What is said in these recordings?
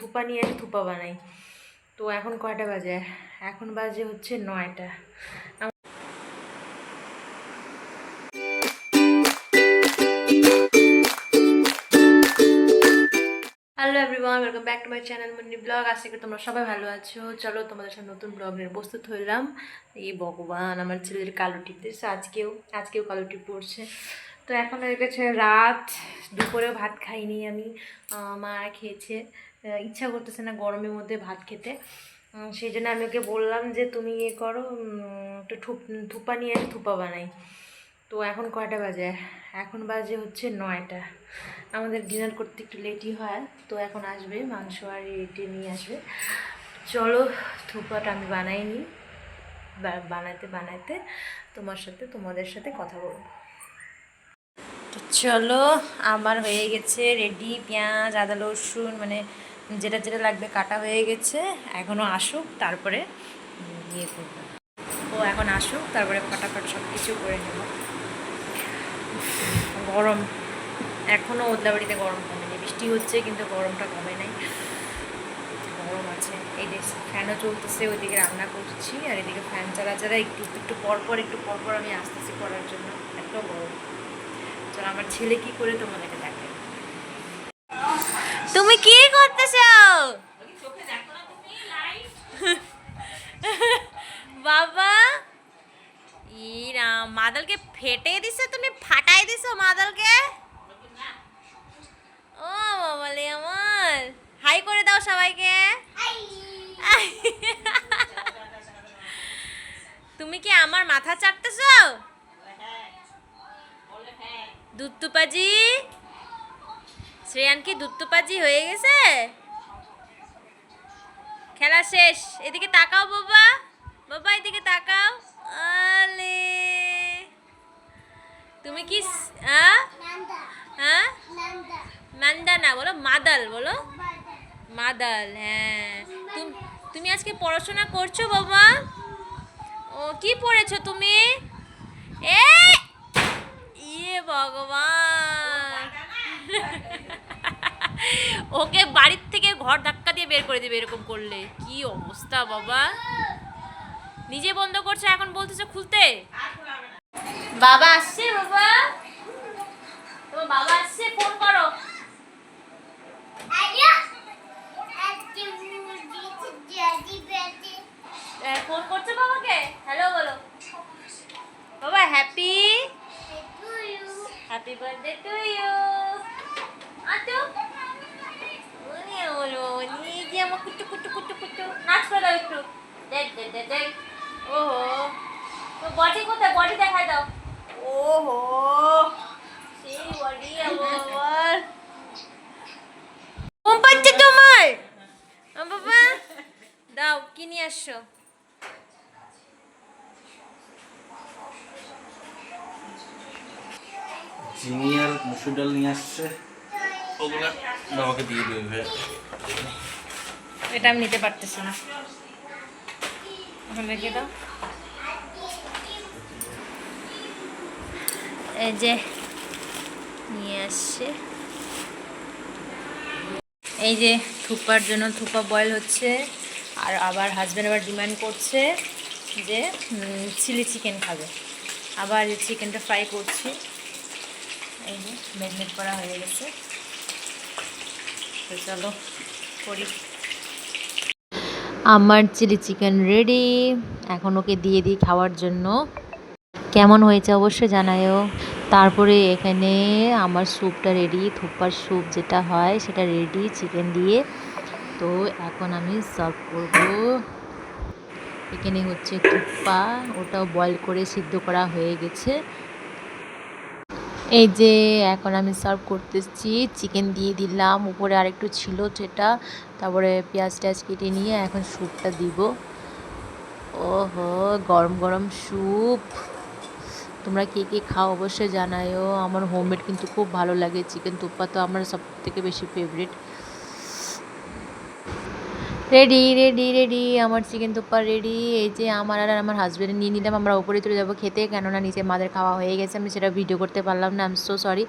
থুপা নিয়ে এসে থুপা বানাই। তো এখন কয়টা বাজে? এখন বাজে হচ্ছে 9টা। Hello everyone, welcome back to my channel Munni blog. আজকে কি তোমরা সবাই ভালো আছো? চলো তোমাদের সাথে নতুন ব্লগ নিয়ে প্রস্তুত হইলাম। এই ভগবান, আমার ছেলের কালো টিপ দিচ্ছে, আজকেও কালো টিপ পড়ছে। তো এখন হয়ে গেছে রাত, দুপুরেও ভাত খাইনি আমি, মা খেয়েছে। ইচ্ছা করতেছে না গরমের মধ্যে ভাত খেতে, সেই জন্য আমি ওকে বললাম যে তুমি ইয়ে করো, একটু থুপা নিয়ে এসে থুপা বানাই। তো এখন কয়টা বাজে? এখন বাজে হচ্ছে 9টা। আমাদের ডিনার করতে একটু লেটই হয়, তো এখন আসবে মাংস আর এটি নিয়ে আসবে। চলো থুপাটা আমি বানাইনি, বানাইতে বানাইতে তোমাদের সাথে কথা বলবো। তো চলো, আমার হয়ে গেছে রেডি, পেঁয়াজ আদা রসুন মানে যেটা যেটা লাগবে কাটা হয়ে গেছে। এখনও আসুক তারপরে ইয়ে করবো, ও এখন আসুক তারপরে ফটাফট সব কিছু করে নেব। গরম এখনও ওদলাবাড়িতে গরম কমেনি, বৃষ্টি হচ্ছে কিন্তু গরমটা কমে নাই, গরম আছে। এই যে ফ্যানও চলতেছে, ওইদিকে রান্না করছি আর এদিকে ফ্যান চালা একটু পরপর আমি আসতেছি করার জন্য, এত গরম। চলো আমার ছেলে কি করে তোমাদেরকে দেখে। তুমি কি করতেছ বাবা? ইরা মাদলকে ফেটে দিছে, তুমি ফাটাই দিছো মাদলকে। ও বাবালে আমার, হাই করে দাও সবাইকে। তুমি কি আমার মাথা চাটতেছো? দুত্তুপাজি, শ্রেয়ান কি দুত্তুপাজি হয়ে গেছে? খেলা শেষ, এদিকে তাকাও বাবা, বাবা এদিকে তাকাও। আলে তুমি কি হ্যাঁ, মান্দা না বলো, মাদাল বলো, মাদাল। হ্যাঁ, তুমি আজকে পড়াশোনা করছো বাবা? ও কি পড়েছো তুমি? এ ইয়ে ভগবান, ওকে বাড়ির থেকে ঘর ধাক্কা দিয়ে বের করে দেবে এরকম করলে। কি অবস্থা বাবা, নিজে বন্ধ করছে এখন বলতেছে খুলতে। বাবা আসছে, বাবা তোমার বাবা আসছে, ফোন করো। ফোন করছো বাবাকে, হ্যালো বলো বাবা, হ্যাপি বার্থডে টু ইউ। আতো বলো নিয়ে গিয়ে আমার কুটু কুটু কুটু কুটু নাচ করে দাও একটু, দেখ দেখ দেখ দেখ। ওহো, তো বডি কোথায়, বডি দেখায় দাও। ওহো, সেই বডি আমার। ঘুম পাচ্ছে তোমার বাবা? দাও, কি নিয়ে আসছো? চিনি আর মুসুর ডাল নিয়ে আসছে, ওগুলো বাবাকে দিয়ে দেবে। এটা আমি নিতে পারতেছি না, এখন রেখে দাও। এই যে নিয়ে আসছে, এই যে থুপার জন্য থুপা বয়েল হচ্ছে। আর আবার হাজব্যান্ড আবার ডিমান্ড করছে যে চিলি চিকেন খাবে, আবার এই চিকেনটা ফ্রাই করছি। এই যে ম্যারিনেট করা হয়ে গেছে, তো চলো করি। আমার চিলি চিকেন রেডি, এখন ওকে দিয়ে দিই খাওয়ার জন্য। কেমন হয়েছে অবশ্যই জানায়ও। তারপরে এখানে আমার স্যুপটা রেডি, থুপ্পার স্যুপ যেটা হয় সেটা রেডি চিকেন দিয়ে। তো এখন আমি সার্ভ করব। এখানে হচ্ছে থুপ্পা, ওটাও বয়েল করে সিদ্ধ করা হয়ে গেছে। এই যে এখন আমি সার্ভ করতেছি, চিকেন দিয়ে দিলাম, উপরে আরেকটু ছিল যেটা, তারপরে পেঁয়াজ টেয়াজ কেটে নিয়ে এখন স্যুপটা দিব। ওহো, গরম গরম স্যুপ। তোমরা কে কে খাও অবশ্যই জানায়ও। আমার হোমমেড কিন্তু খুব ভালো লাগে, চিকেন থুপ্পা তো আমার সব থেকে বেশি ফেভারিট। রেডি রেডি রেডি, আমার চিকেন থুপ্পা রেডি। এই যে আমার আর আমার হাজব্যান্ড নিয়ে নিলাম, আমরা উপরে চলে যাবো খেতে, কেননা নিচে মাদের খাওয়া হয়ে গেছে, আমি সেটা ভিডিও করতে পারলাম না, আই এম সো সরি।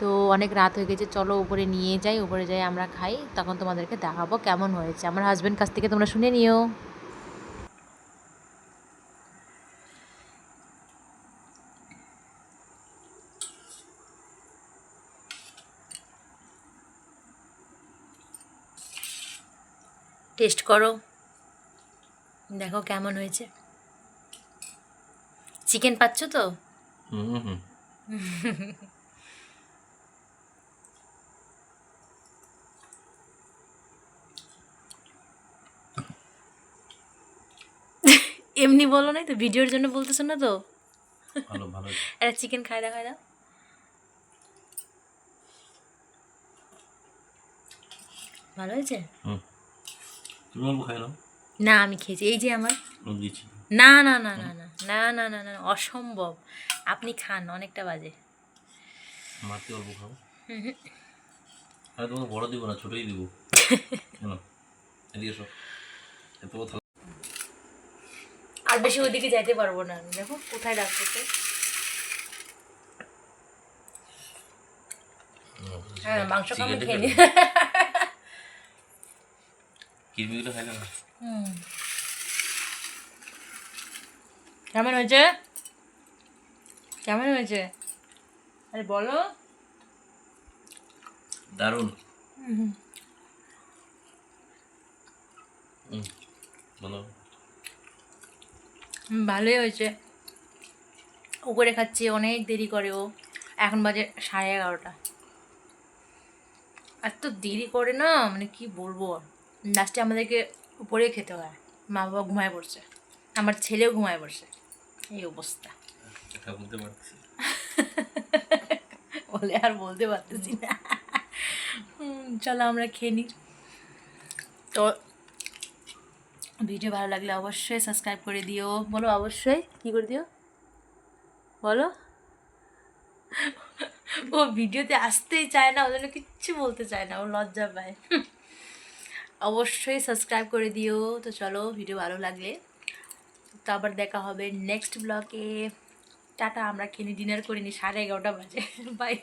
তো অনেক রাত হয়ে গেছে, চলো উপরে নিয়ে যাই, উপরে যাই আমরা খাই, তখন তোমাদেরকে দেখাবো কেমন হয়েছে। আমার হাজব্যান্ড কাছ থেকে তোমরা শুনে নিও। টেস্ট করো, দেখো কেমন হয়েছে। চিকেন পাচ্ছ তো? হুম হুম। এমনি বলো নাই তো, ভিডিওর জন্য বলতেছো না তো? ভালো ভালো। একটা চিকেন খাই দাও, খাই দাও। ভালো হয়েছে? হুম, তুমি অল্প খাই নাও। না আমি খেয়েছি, এই যে আমার। আমি দিচ্ছি। না না না না না না না না না, অসম্ভব। আপনি খান, অনেকটা বাজে। মারতে অল্প খাও। আমি তোমাকে বড় দিব না, ছোটই দিব। কেন? এদিকে এসো। এত কথা। আর বেশি ওইদিকে যাইতে পারবো না আমি, দেখো কোথায় ডাকতেছে। হ্যাঁ মাংস আমি খেয়ে নি। কিরমিগুলো খাই না। কেমন হয়েছে? কেমন হয়েছে? আরে বলো। দারুণ। বলো। ভালোই হয়েছে। উপরে খাচ্ছি, অনেক দেরি করে ও, এখন বাজে 11:30। এত দেরি করে না, মানে কি বলবো, লাস্টে আমাদেরকে উপরেই খেতে হয়। মা বাবা ঘুমায় পড়ছে, আমার ছেলেও ঘুমায় পড়ছে, এই অবস্থা। কথা বলতে পারছি। বলে আর বলতে পারতেছি না। চলো আমরা খেয়ে নিই। তো ভিডিও ভালো লাগলে অবশ্যই সাবস্ক্রাইব করে দিও। বলো অবশ্যই কী করে দিও, বলো। ও ভিডিওতে আসতেই চায় না, ওই জন্য কিচ্ছু বলতে চায় না, ও লজ্জা পায়। অবশ্যই সাবস্ক্রাইব করে দিও। তো চলো, ভিডিও ভালো লাগলে তো আবার দেখা হবে নেক্সট ব্লগে। টাটা, আমরা খেয়ে ডিনার করিনি, 11:30 বাজে। বাই।